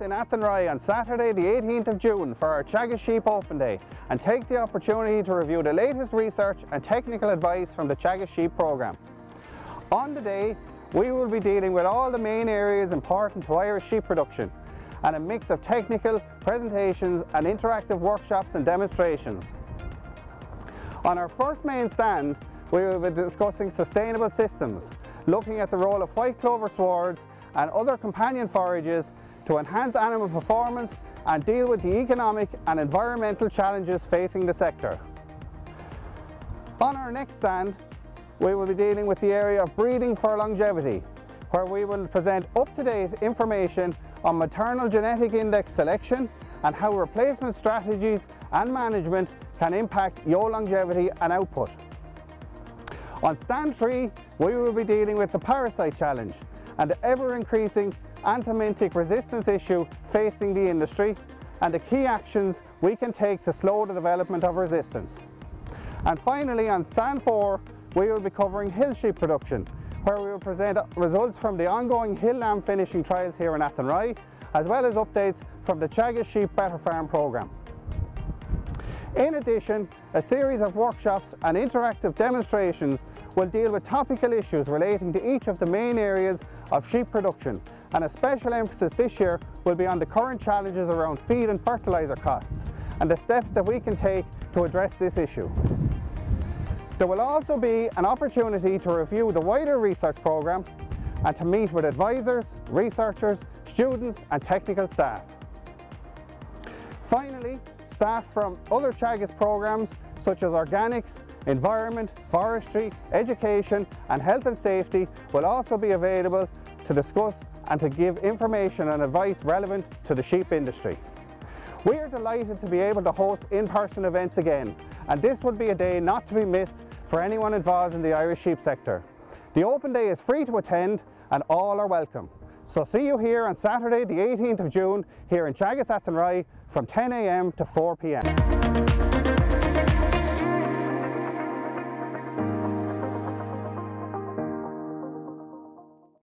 in Athenry on Saturday the 18th of June for our Teagasc Sheep Open Day and take the opportunity to review the latest research and technical advice from the Teagasc Sheep programme. On the day, we will be dealing with all the main areas important to Irish sheep production and a mix of technical presentations and interactive workshops and demonstrations. On our first main stand, we will be discussing sustainable systems, looking at the role of white clover swords and other companion forages to enhance animal performance and deal with the economic and environmental challenges facing the sector. On our next stand, we will be dealing with the area of breeding for longevity, where we will present up-to-date information on maternal genetic index selection and how replacement strategies and management can impact ewe longevity and output. On stand 3, we will be dealing with the parasite challenge and the ever-increasing anthelmintic resistance issue facing the industry and the key actions we can take to slow the development of resistance. And finally, on stand 4, we will be covering hill sheep production, where we will present results from the ongoing hill lamb finishing trials here in Athenry, as well as updates from the Teagasc Sheep Better Farm programme. In addition, a series of workshops and interactive demonstrations will deal with topical issues relating to each of the main areas of sheep production, and a special emphasis this year will be on the current challenges around feed and fertiliser costs and the steps that we can take to address this issue. There will also be an opportunity to review the wider research programme and to meet with advisors, researchers, students and technical staff. Finally, staff from other Teagasc programmes such as organics, environment, forestry, education and health and safety will also be available to discuss and to give information and advice relevant to the sheep industry. We are delighted to be able to host in-person events again, and this would be a day not to be missed for anyone involved in the Irish sheep sector. The open day is free to attend and all are welcome. So see you here on Saturday the 18th of June here in Teagasc Athenry from 10 AM to 4 PM.